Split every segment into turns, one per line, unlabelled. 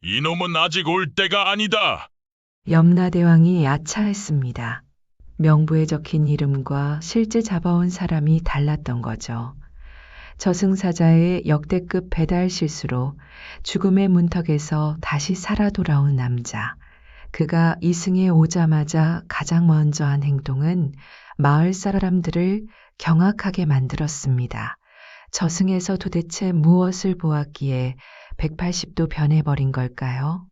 이놈은 아직 올 때가 아니다.
염라대왕이 아차했습니다. 명부에 적힌 이름과 실제 잡아온 사람이 달랐던 거죠. 저승사자의 역대급 배달 실수로 죽음의 문턱에서 다시 살아 돌아온 남자. 그가 이승에 오자마자 가장 먼저 한 행동은 마을 사람들을 경악하게 만들었습니다. 저승에서 도대체 무엇을 보았기에 180도 변해버린 걸까요?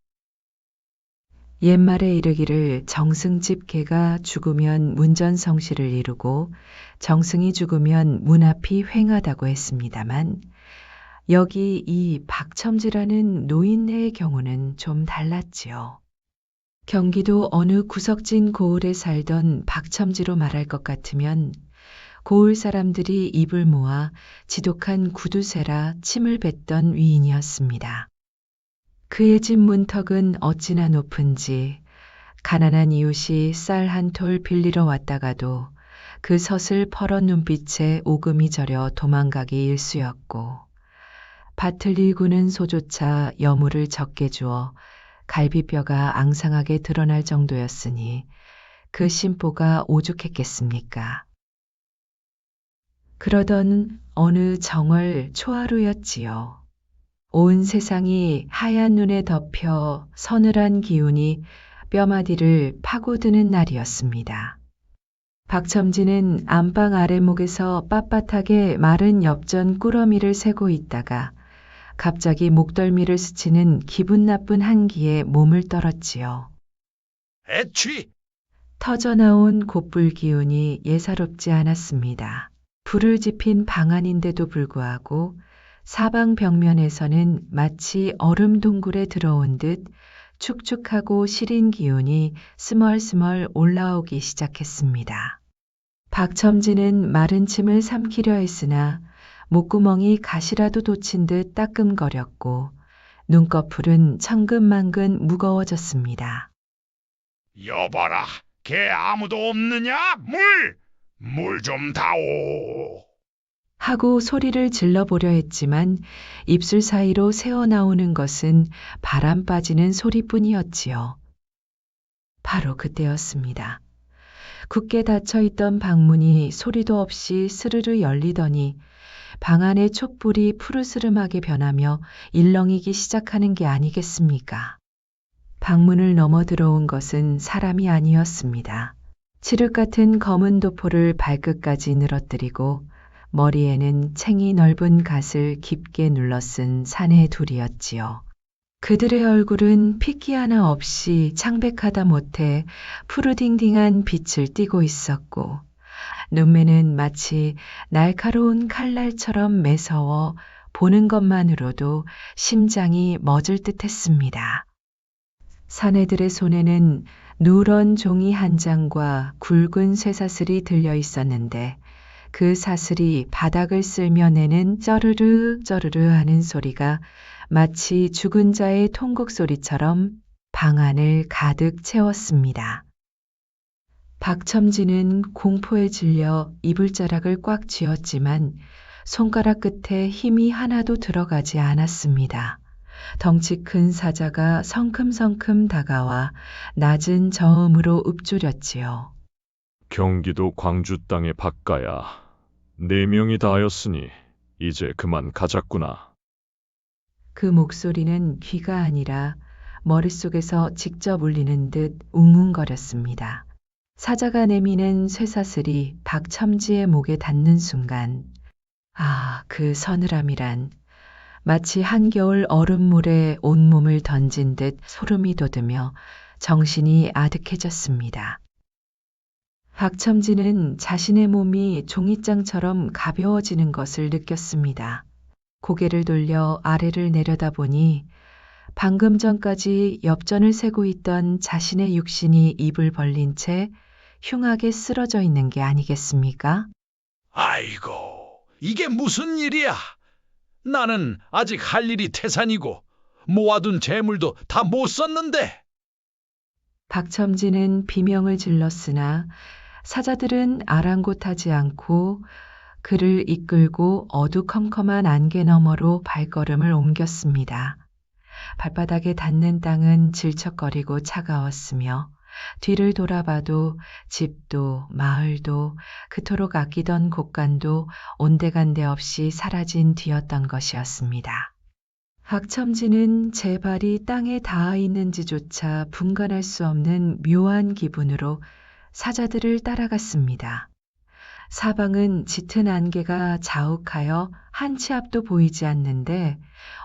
옛말에 이르기를 정승집 개가 죽으면 문전성시를 이루고 정승이 죽으면 문 앞이 휑하다고 했습니다만 여기 이 박첨지라는 노인네의 경우는 좀 달랐지요. 경기도 어느 구석진 고을에 살던 박첨지로 말할 것 같으면 고을 사람들이 입을 모아 지독한 구두쇠라 침을 뱉던 위인이었습니다. 그의 집 문턱은 어찌나 높은지 가난한 이웃이 쌀 한 톨 빌리러 왔다가도 그 서슬 퍼런 눈빛에 오금이 저려 도망가기 일쑤였고 밭을 일구는 소조차 여물을 적게 주어 갈비뼈가 앙상하게 드러날 정도였으니 그 심보가 오죽했겠습니까? 그러던 어느 정월 초하루였지요. 온 세상이 하얀 눈에 덮여 서늘한 기운이 뼈마디를 파고드는 날이었습니다. 박첨지는 안방 아래목에서 빳빳하게 마른 엽전 꾸러미를 세고 있다가 갑자기 목덜미를 스치는 기분 나쁜 한기에 몸을 떨었지요.
애취!
터져나온 곧불 기운이 예사롭지 않았습니다. 불을 지핀 방 안인데도 불구하고 사방 벽면에서는 마치 얼음 동굴에 들어온 듯 축축하고 시린 기운이 스멀스멀 올라오기 시작했습니다. 박첨지는 마른 침을 삼키려 했으나 목구멍이 가시라도 돋친 듯 따끔거렸고 눈꺼풀은 천근만근 무거워졌습니다.
여봐라, 개 아무도 없느냐? 물 좀 다오.
하고 소리를 질러보려 했지만 입술 사이로 새어나오는 것은 바람 빠지는 소리뿐이었지요. 바로 그때였습니다. 굳게 닫혀있던 방문이 소리도 없이 스르르 열리더니 방 안의 촛불이 푸르스름하게 변하며 일렁이기 시작하는 게 아니겠습니까? 방문을 넘어 들어온 것은 사람이 아니었습니다. 칠흑 같은 검은 도포를 발끝까지 늘어뜨리고 머리에는 챙이 넓은 갓을 깊게 눌러쓴 사내 둘이었지요. 그들의 얼굴은 핏기 하나 없이 창백하다 못해 푸르딩딩한 빛을 띠고 있었고 눈매는 마치 날카로운 칼날처럼 매서워 보는 것만으로도 심장이 멎을 듯했습니다. 사내들의 손에는 누런 종이 한 장과 굵은 쇠사슬이 들려 있었는데 그 사슬이 바닥을 쓸며 내는 쩌르르 쩌르르 하는 소리가 마치 죽은 자의 통곡 소리처럼 방 안을 가득 채웠습니다. 박첨지는 공포에 질려 이불자락을 꽉 쥐었지만 손가락 끝에 힘이 하나도 들어가지 않았습니다. 덩치 큰 사자가 성큼성큼 다가와 낮은 저음으로 읊조렸지요.
경기도 광주 땅의 박가야, 4명이 다 하였으니 이제 그만 가자꾸나.
그 목소리는 귀가 아니라 머릿속에서 직접 울리는 듯 웅웅거렸습니다. 사자가 내미는 쇠사슬이 박첨지의 목에 닿는 순간, 아, 그 서늘함이란 마치 한겨울 얼음물에 온몸을 던진 듯 소름이 돋으며 정신이 아득해졌습니다. 박첨지는 자신의 몸이 종잇장처럼 가벼워지는 것을 느꼈습니다. 고개를 돌려 아래를 내려다보니 방금 전까지 엽전을 세고 있던 자신의 육신이 입을 벌린 채 흉하게 쓰러져 있는 게 아니겠습니까?
아이고, 이게 무슨 일이야? 나는 아직 할 일이 태산이고 모아둔 재물도 다 못 썼는데.
박첨지는 비명을 질렀으나 사자들은 아랑곳하지 않고 그를 이끌고 어두컴컴한 안개 너머로 발걸음을 옮겼습니다. 발바닥에 닿는 땅은 질척거리고 차가웠으며 뒤를 돌아봐도 집도 마을도 그토록 아끼던 곳간도 온데간데 없이 사라진 뒤였던 것이었습니다. 박첨지는 제 발이 땅에 닿아 있는지조차 분간할 수 없는 묘한 기분으로 사자들을 따라갔습니다. 사방은 짙은 안개가 자욱하여 한 치 앞도 보이지 않는데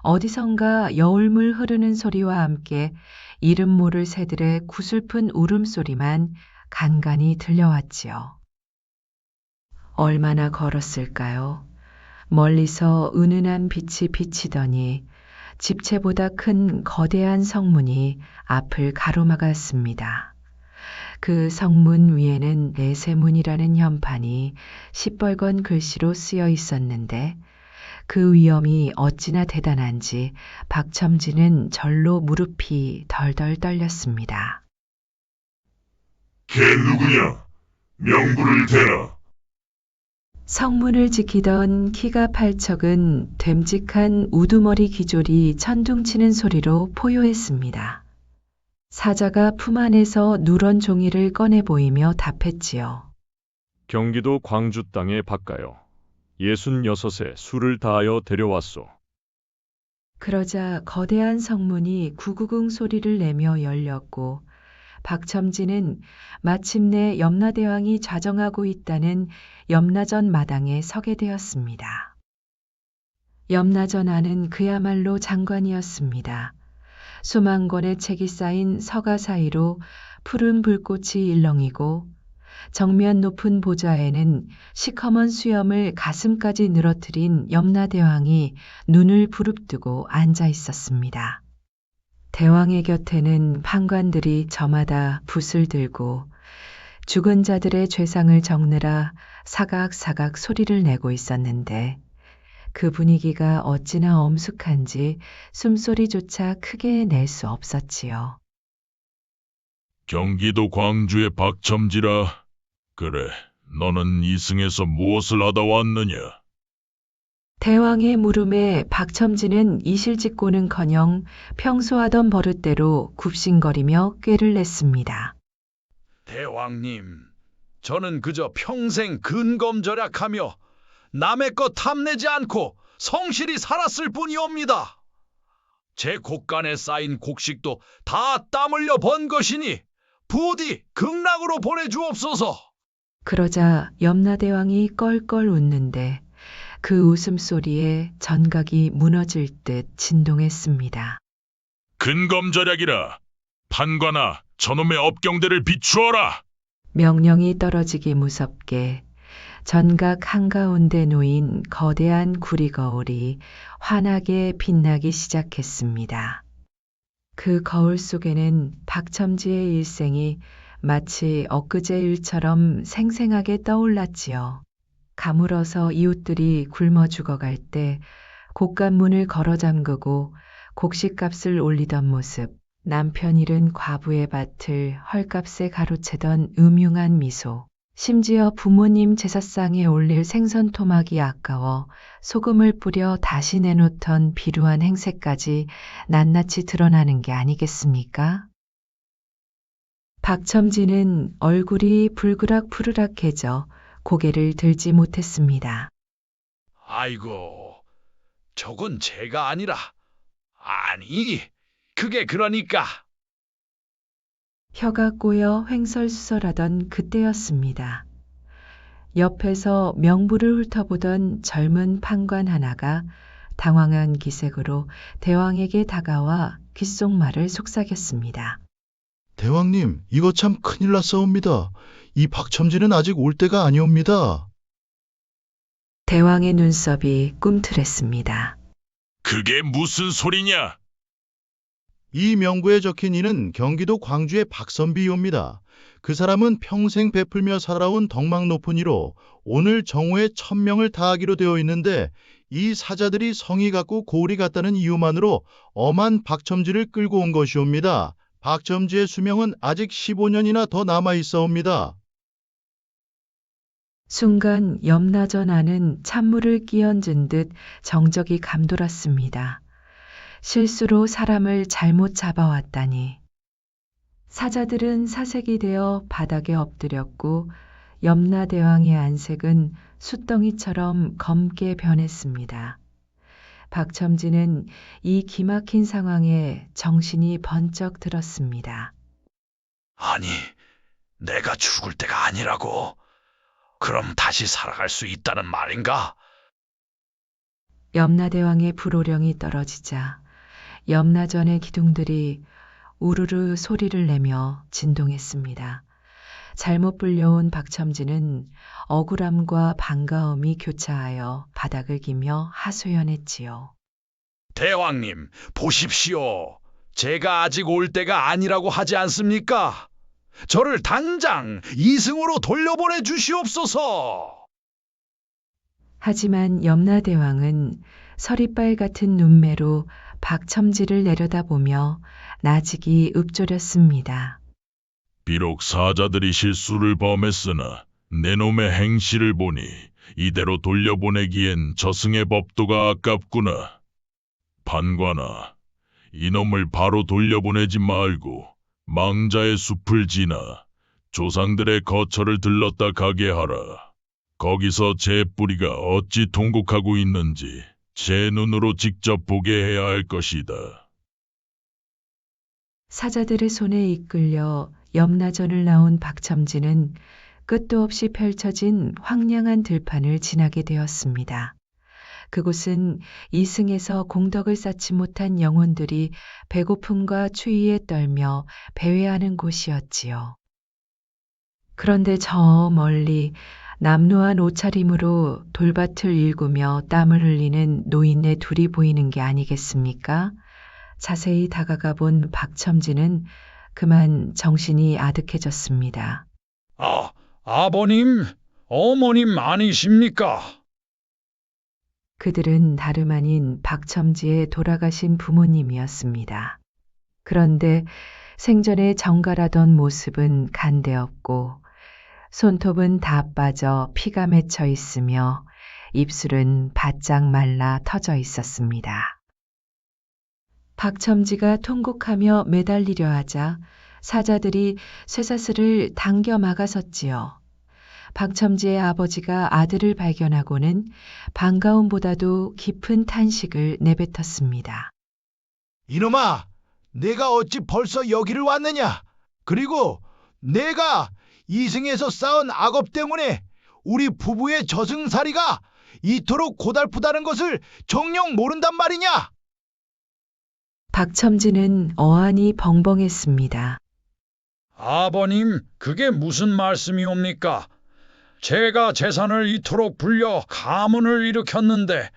어디선가 여울물 흐르는 소리와 함께 이름 모를 새들의 구슬픈 울음소리만 간간히 들려왔지요. 얼마나 걸었을까요? 멀리서 은은한 빛이 비치더니 집채보다 큰 거대한 성문이 앞을 가로막았습니다. 그 성문 위에는 내세문이라는 현판이 시뻘건 글씨로 쓰여 있었는데 그 위엄이 어찌나 대단한지 박첨지는 절로 무릎이 덜덜 떨렸습니다.
걔 누구냐? 명부를 대라.
성문을 지키던 키가 팔척은 됨직한 우두머리 기졸이 천둥치는 소리로 포효했습니다. 사자가 품 안에서 누런 종이를 꺼내 보이며 답했지요.
경기도 광주 땅에 박가요. 66에 술을 다하여 데려왔소.
그러자 거대한 성문이 구구궁 소리를 내며 열렸고 박첨지는 마침내 염라대왕이 좌정하고 있다는 염라전 마당에 서게 되었습니다. 염라전 안은 그야말로 장관이었습니다. 수만 권의 책이 쌓인 서가 사이로 푸른 불꽃이 일렁이고 정면 높은 보좌에는 시커먼 수염을 가슴까지 늘어뜨린 염라대왕이 눈을 부릅뜨고 앉아 있었습니다. 대왕의 곁에는 판관들이 저마다 붓을 들고 죽은 자들의 죄상을 적느라 사각사각 소리를 내고 있었는데 그 분위기가 어찌나 엄숙한지 숨소리조차 크게 낼 수 없었지요.
경기도 광주의 박첨지라. 그래, 너는 이승에서 무엇을 하다 왔느냐?
대왕의 물음에 박첨지는 이실직고는커녕 평소 하던 버릇대로 굽신거리며 꾀를 냈습니다.
대왕님, 저는 그저 평생 근검절약하며 남의 것 탐내지 않고 성실히 살았을 뿐이옵니다. 제 곳간에 쌓인 곡식도 다 땀 흘려 번 것이니 부디 극락으로 보내주옵소서.
그러자 염라대왕이 껄껄 웃는데 그 웃음소리에 전각이 무너질 듯 진동했습니다.
근검절약이라. 판관아, 저놈의 업경대를 비추어라.
명령이 떨어지기 무섭게 전각 한가운데 놓인 거대한 구리거울이 환하게 빛나기 시작했습니다. 그 거울 속에는 박첨지의 일생이 마치 엊그제 일처럼 생생하게 떠올랐지요. 가물어서 이웃들이 굶어 죽어갈 때 곡간문을 걸어 잠그고 곡식값을 올리던 모습, 남편 잃은 과부의 밭을 헐값에 가로채던 음흉한 미소, 심지어 부모님 제사상에 올릴 생선 토막이 아까워 소금을 뿌려 다시 내놓던 비루한 행세까지 낱낱이 드러나는 게 아니겠습니까? 박첨지는 얼굴이 불그락푸르락해져 고개를 들지 못했습니다.
아이고, 저건 제가 아니라. 아니, 그게 그러니까.
혀가 꼬여 횡설수설하던 그때였습니다. 옆에서 명부를 훑어보던 젊은 판관 하나가 당황한 기색으로 대왕에게 다가와 귓속말을 속삭였습니다.
대왕님, 이거 참 큰일 났사옵니다. 이 박첨지는 아직 올 때가 아니옵니다.
대왕의 눈썹이 꿈틀했습니다.
그게 무슨 소리냐?
이 명부에 적힌 이는 경기도 광주의 박선비이옵니다. 그 사람은 평생 베풀며 살아온 덕망 높은 이로 오늘 정오에 1000명을 다하기로 되어 있는데 이 사자들이 성이 같고 고울이 같다는 이유만으로 엄한 박첨지를 끌고 온 것이옵니다. 박첨지의 수명은 아직 15년이나 더 남아 있사옵니다.
순간 염라전 안은 찬물을 끼얹은 듯 정적이 감돌았습니다. 실수로 사람을 잘못 잡아왔다니. 사자들은 사색이 되어 바닥에 엎드렸고 염라대왕의 안색은 숫덩이처럼 검게 변했습니다. 박첨지는 이 기막힌 상황에 정신이 번쩍 들었습니다.
아니, 내가 죽을 때가 아니라고? 그럼 다시 살아갈 수 있다는 말인가?
염라대왕의 불호령이 떨어지자 염라전의 기둥들이 우르르 소리를 내며 진동했습니다. 잘못 불려온 박첨지는 억울함과 반가움이 교차하여 바닥을 기며 하소연했지요.
대왕님, 보십시오. 제가 아직 올 때가 아니라고 하지 않습니까? 저를 당장 이승으로 돌려보내 주시옵소서.
하지만 염라대왕은 서리빨 같은 눈매로 박첨지를 내려다보며 나직이 읊조렸습니다.
비록 사자들이 실수를 범했으나 내 놈의 행실을 보니 이대로 돌려보내기엔 저승의 법도가 아깝구나. 판관아, 이놈을 바로 돌려보내지 말고 망자의 숲을 지나 조상들의 거처를 들렀다 가게 하라. 거기서 제 뿌리가 어찌 통곡하고 있는지 제 눈으로 직접 보게 해야 할 것이다.
사자들의 손에 이끌려 염라전을 나온 박첨지는 끝도 없이 펼쳐진 황량한 들판을 지나게 되었습니다. 그곳은 이승에서 공덕을 쌓지 못한 영혼들이 배고픔과 추위에 떨며 배회하는 곳이었지요. 그런데 저 멀리 남루한 옷차림으로 돌밭을 일구며 땀을 흘리는 노인네 둘이 보이는 게 아니겠습니까? 자세히 다가가 본 박첨지는 그만 정신이 아득해졌습니다.
아버님, 어머님 아니십니까?
그들은 다름 아닌 박첨지의 돌아가신 부모님이었습니다. 그런데 생전에 정갈하던 모습은 간데없고 손톱은 다 빠져 피가 맺혀 있으며 입술은 바짝 말라 터져 있었습니다. 박첨지가 통곡하며 매달리려 하자 사자들이 쇠사슬을 당겨 막아섰지요. 박첨지의 아버지가 아들을 발견하고는 반가움보다도 깊은 탄식을 내뱉었습니다.
이놈아, 내가 어찌 벌써 여기를 왔느냐? 그리고 내가 이승에서 쌓은 악업 때문에 우리 부부의 저승살이가 이토록 고달프다는 것을 정녕 모른단 말이냐?
박첨지는 어안이 벙벙했습니다.
아버님, 그게 무슨 말씀이옵니까? 제가 재산을 이토록 불려 가문을 일으켰는데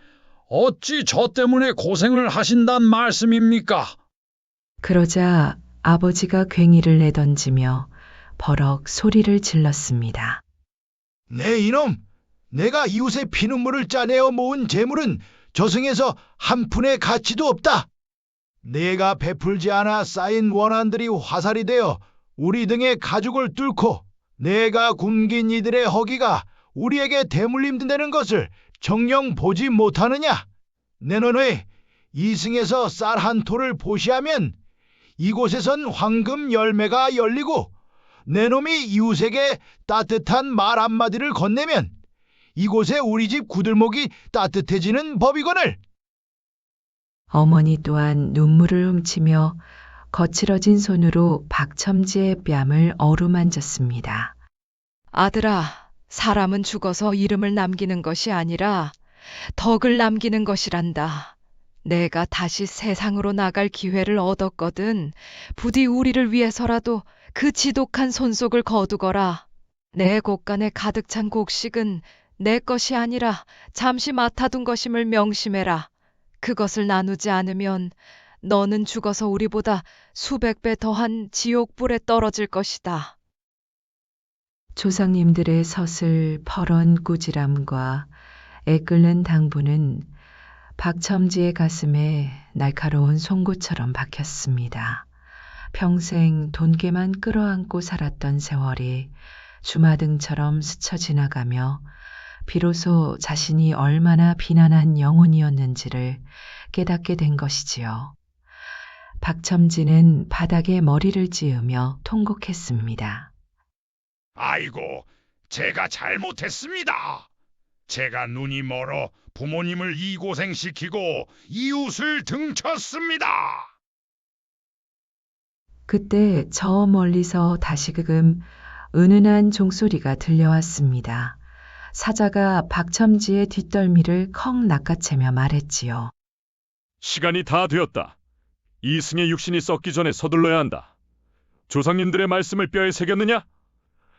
어찌 저 때문에 고생을 하신단 말씀입니까?
그러자 아버지가 괭이를 내던지며 버럭 소리를 질렀습니다.
네 이놈, 내가 이웃의 피눈물을 짜내어 모은 재물은 저승에서 한 푼의 가치도 없다. 내가 베풀지 않아 쌓인 원한들이 화살이 되어 우리 등의 가죽을 뚫고 내가 굶긴 이들의 허기가 우리에게 대물림 되는 것을 정녕 보지 못하느냐? 내 너의 이승에서 쌀 한 토를 보시하면 이곳에선 황금 열매가 열리고 내 놈이 이웃에게 따뜻한 말 한마디를 건네면 이곳에 우리 집 구들목이 따뜻해지는 법이거늘.
어머니 또한 눈물을 훔치며 거칠어진 손으로 박첨지의 뺨을 어루만졌습니다.
아들아, 사람은 죽어서 이름을 남기는 것이 아니라 덕을 남기는 것이란다. 내가 다시 세상으로 나갈 기회를 얻었거든 부디 우리를 위해서라도 그 지독한 손속을 거두거라. 내 곳간에 가득 찬 곡식은 내 것이 아니라 잠시 맡아둔 것임을 명심해라. 그것을 나누지 않으면 너는 죽어서 우리보다 수백 배 더한 지옥불에 떨어질 것이다.
조상님들의 서슬 퍼런 꾸지람과 애끓는 당부는 박첨지의 가슴에 날카로운 송곳처럼 박혔습니다. 평생 돈깨만 끌어안고 살았던 세월이 주마등처럼 스쳐 지나가며 비로소 자신이 얼마나 비난한 영혼이었는지를 깨닫게 된 것이지요. 박첨지는 바닥에 머리를 찌으며 통곡했습니다.
아이고, 제가 잘못했습니다. 제가 눈이 멀어 부모님을 이 고생시키고 이웃을 등쳤습니다.
그때 저 멀리서 다시금 은은한 종소리가 들려왔습니다. 사자가 박첨지의 뒷덜미를 컥 낚아채며 말했지요.
시간이 다 되었다. 이승의 육신이 썩기 전에 서둘러야 한다. 조상님들의 말씀을 뼈에 새겼느냐?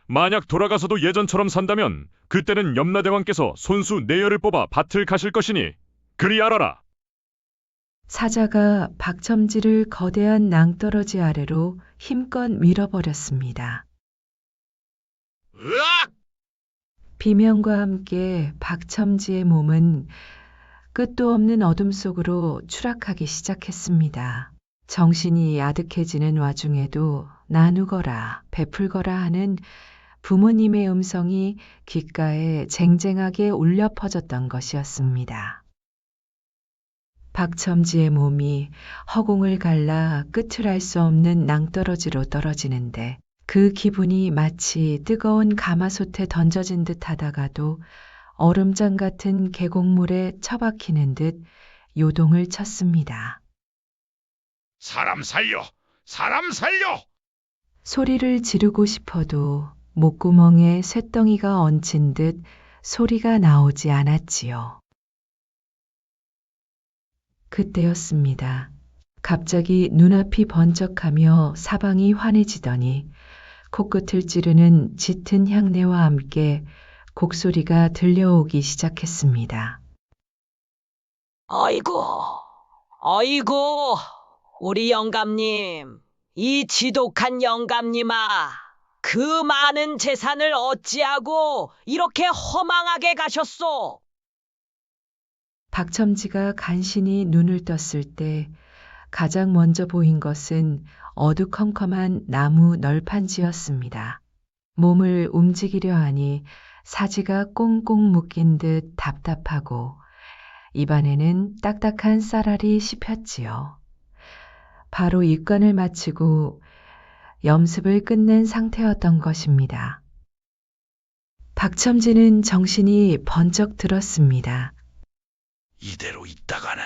만약 돌아가서도 예전처럼 산다면 그때는 염라대왕께서 손수 내열을 뽑아 밭을 가실 것이니 그리 알아라.
사자가 박첨지를 거대한 낭떠러지 아래로 힘껏 밀어버렸습니다.
으악!
비명과 함께 박첨지의 몸은 끝도 없는 어둠 속으로 추락하기 시작했습니다. 정신이 아득해지는 와중에도 나누거라, 베풀거라 하는 부모님의 음성이 귓가에 쟁쟁하게 울려 퍼졌던 것이었습니다. 박첨지의 몸이 허공을 갈라 끝을 알 수 없는 낭떠러지로 떨어지는데 그 기분이 마치 뜨거운 가마솥에 던져진 듯 하다가도 얼음장 같은 계곡물에 처박히는 듯 요동을 쳤습니다.
사람 살려! 사람 살려!
소리를 지르고 싶어도 목구멍에 쇳덩이가 얹힌 듯 소리가 나오지 않았지요. 그때였습니다. 갑자기 눈앞이 번쩍하며 사방이 환해지더니 코끝을 찌르는 짙은 향내와 함께 곡소리가 들려오기 시작했습니다.
어이구, 어이구, 우리 영감님, 이 지독한 영감님아, 그 많은 재산을 어찌하고 이렇게 허망하게 가셨소?
박첨지가 간신히 눈을 떴을 때 가장 먼저 보인 것은 어두컴컴한 나무 널판지였습니다. 몸을 움직이려 하니 사지가 꽁꽁 묶인 듯 답답하고 입안에는 딱딱한 쌀알이 씹혔지요. 바로 입관을 마치고 염습을 끝낸 상태였던 것입니다. 박첨지는 정신이 번쩍 들었습니다.
이대로 있다가는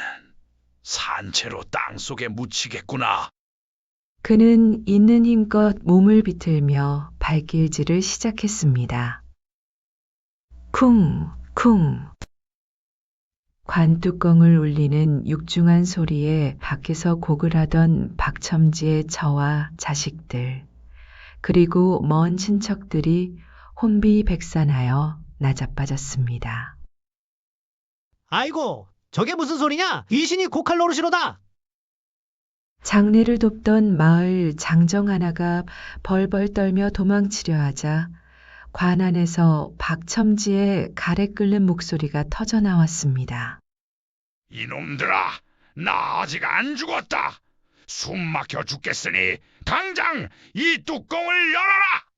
산채로 땅속에 묻히겠구나.
그는 있는 힘껏 몸을 비틀며 발길질을 시작했습니다. 쿵, 쿵. 관뚜껑을 울리는 육중한 소리에 밖에서 곡을 하던 박첨지의 저와 자식들, 그리고 먼 친척들이 혼비백산하여 나자빠졌습니다.
아이고, 저게 무슨 소리냐? 귀신이 고칼 노릇이로다.
장례를 돕던 마을 장정 하나가 벌벌 떨며 도망치려 하자 관 안에서 박첨지의 가래 끓는 목소리가 터져 나왔습니다.
이놈들아, 나 아직 안 죽었다. 숨 막혀 죽겠으니 당장 이 뚜껑을 열어라.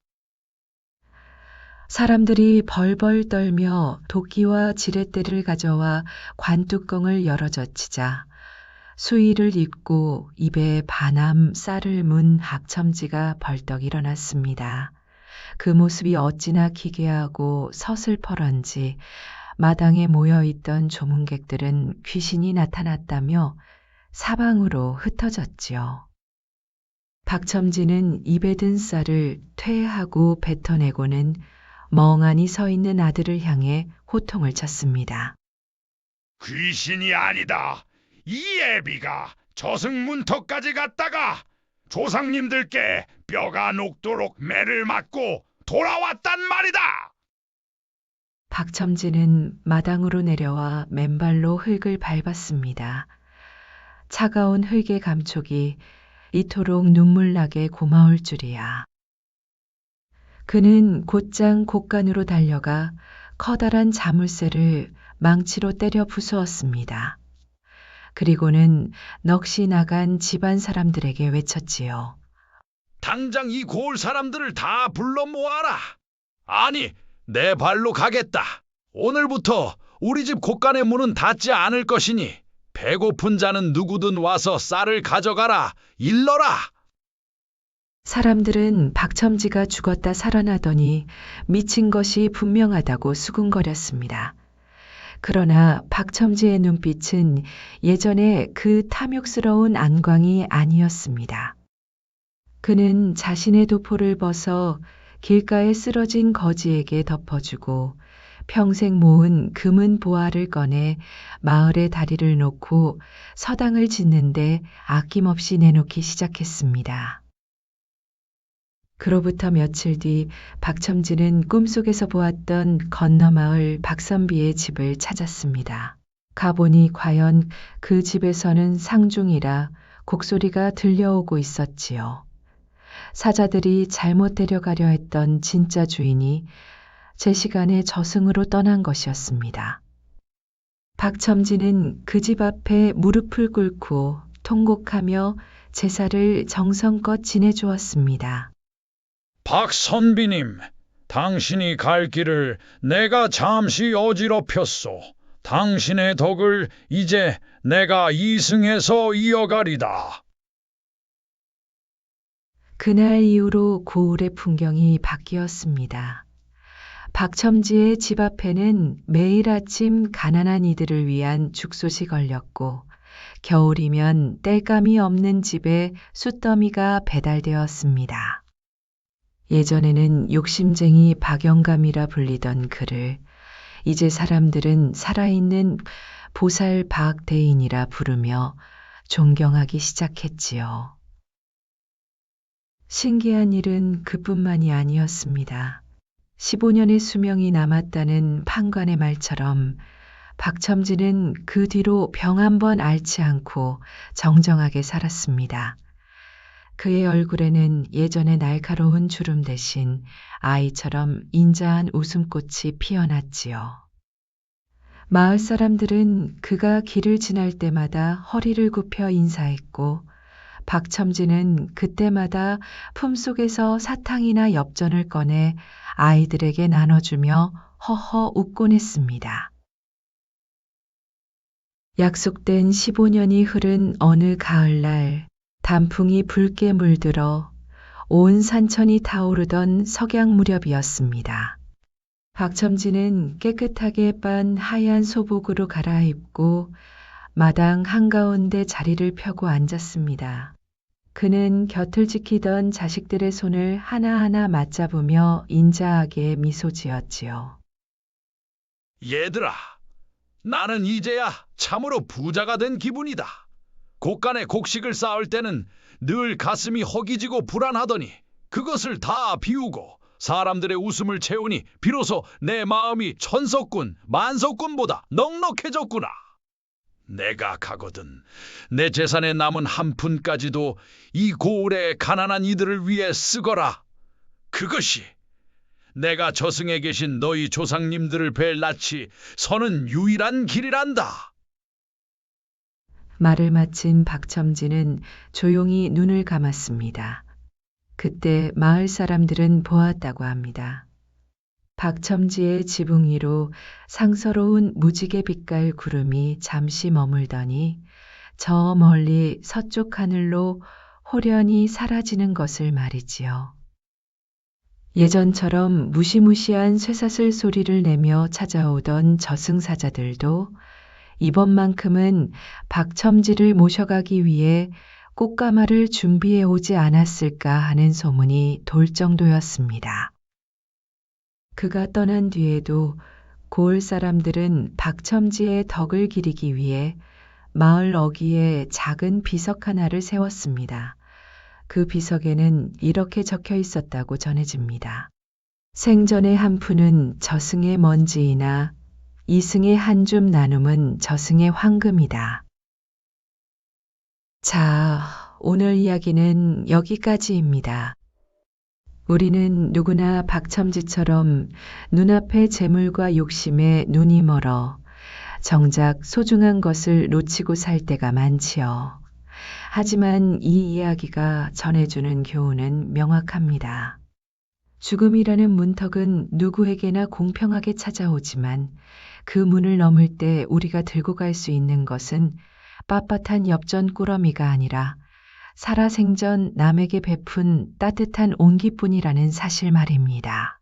사람들이 벌벌 떨며 도끼와 지렛대를 가져와 관뚜껑을 열어젖히자 수의를 입고 입에 반함 쌀을 문 박첨지가 벌떡 일어났습니다. 그 모습이 어찌나 기괴하고 서슬퍼런지 마당에 모여있던 조문객들은 귀신이 나타났다며 사방으로 흩어졌지요. 박첨지는 입에 든 쌀을 퇴하고 뱉어내고는 멍하니 서 있는 아들을 향해 호통을 쳤습니다.
귀신이 아니다. 이 애비가 저승문턱까지 갔다가 조상님들께 뼈가 녹도록 매를 맞고 돌아왔단 말이다.
박첨지는 마당으로 내려와 맨발로 흙을 밟았습니다. 차가운 흙의 감촉이 이토록 눈물나게 고마울 줄이야. 그는 곧장 곳간으로 달려가 커다란 자물쇠를 망치로 때려 부수었습니다. 그리고는 넋이 나간 집안 사람들에게 외쳤지요.
당장 이 고을 사람들을 다 불러 모아라. 아니, 내 발로 가겠다. 오늘부터 우리 집 곳간의 문은 닫지 않을 것이니 배고픈 자는 누구든 와서 쌀을 가져가라. 일러라.
사람들은 박첨지가 죽었다 살아나더니 미친 것이 분명하다고 수군거렸습니다. 그러나 박첨지의 눈빛은 예전에 그 탐욕스러운 안광이 아니었습니다. 그는 자신의 도포를 벗어 길가에 쓰러진 거지에게 덮어주고 평생 모은 금은 보화를 꺼내 마을의 다리를 놓고 서당을 짓는데 아낌없이 내놓기 시작했습니다. 그로부터 며칠 뒤 박첨지는 꿈속에서 보았던 건너마을 박선비의 집을 찾았습니다. 가보니 과연 그 집에서는 상중이라 곡소리가 들려오고 있었지요. 사자들이 잘못 데려가려 했던 진짜 주인이 제 시간에 저승으로 떠난 것이었습니다. 박첨지는 그 집 앞에 무릎을 꿇고 통곡하며 제사를 정성껏 지내주었습니다.
박선비님, 당신이 갈 길을 내가 잠시 어지럽혔소. 당신의 덕을 이제 내가 이승해서 이어가리다.
그날 이후로 고을의 풍경이 바뀌었습니다. 박첨지의 집 앞에는 매일 아침 가난한 이들을 위한 죽솥이 걸렸고 겨울이면 땔감이 없는 집에 숯더미가 배달되었습니다. 예전에는 욕심쟁이 박영감이라 불리던 그를 이제 사람들은 살아있는 보살 박대인이라 부르며 존경하기 시작했지요. 신기한 일은 그뿐만이 아니었습니다. 15년의 수명이 남았다는 판관의 말처럼 박첨지는 그 뒤로 병 한 번 앓지 않고 정정하게 살았습니다. 그의 얼굴에는 예전의 날카로운 주름 대신 아이처럼 인자한 웃음꽃이 피어났지요. 마을 사람들은 그가 길을 지날 때마다 허리를 굽혀 인사했고 박첨지는 그때마다 품속에서 사탕이나 엽전을 꺼내 아이들에게 나눠주며 허허 웃곤 했습니다. 약속된 15년이 흐른 어느 가을날 단풍이 붉게 물들어 온 산천이 타오르던 석양 무렵이었습니다. 박첨지는 깨끗하게 빤 하얀 소복으로 갈아입고 마당 한가운데 자리를 펴고 앉았습니다. 그는 곁을 지키던 자식들의 손을 하나하나 맞잡으며 인자하게 미소 지었지요.
얘들아, 나는 이제야 참으로 부자가 된 기분이다. 곡간에 곡식을 쌓을 때는 늘 가슴이 허기지고 불안하더니 그것을 다 비우고 사람들의 웃음을 채우니 비로소 내 마음이 천석군, 만석군보다 넉넉해졌구나. 내가 가거든 내 재산에 남은 한 푼까지도 이 고을의 가난한 이들을 위해 쓰거라. 그것이 내가 저승에 계신 너희 조상님들을 뵐 낯이 서는 유일한 길이란다.
말을 마친 박첨지는 조용히 눈을 감았습니다. 그때 마을 사람들은 보았다고 합니다. 박첨지의 지붕 위로 상서로운 무지개 빛깔 구름이 잠시 머물더니 저 멀리 서쪽 하늘로 호련히 사라지는 것을 말이지요. 예전처럼 무시무시한 쇠사슬 소리를 내며 찾아오던 저승사자들도 이번만큼은 박첨지를 모셔가기 위해 꽃가마를 준비해 오지 않았을까 하는 소문이 돌 정도였습니다. 그가 떠난 뒤에도 고을 사람들은 박첨지의 덕을 기리기 위해 마을 어귀에 작은 비석 하나를 세웠습니다. 그 비석에는 이렇게 적혀 있었다고 전해집니다. 생전의 한 푼은 저승의 먼지이나 이승의 한 줌 나눔은 저승의 황금이다. 자, 오늘 이야기는 여기까지입니다. 우리는 누구나 박첨지처럼 눈앞의 재물과 욕심에 눈이 멀어 정작 소중한 것을 놓치고 살 때가 많지요. 하지만 이 이야기가 전해주는 교훈은 명확합니다. 죽음이라는 문턱은 누구에게나 공평하게 찾아오지만 그 문을 넘을 때 우리가 들고 갈 수 있는 것은 빳빳한 엽전 꾸러미가 아니라 살아생전 남에게 베푼 따뜻한 온기뿐이라는 사실 말입니다.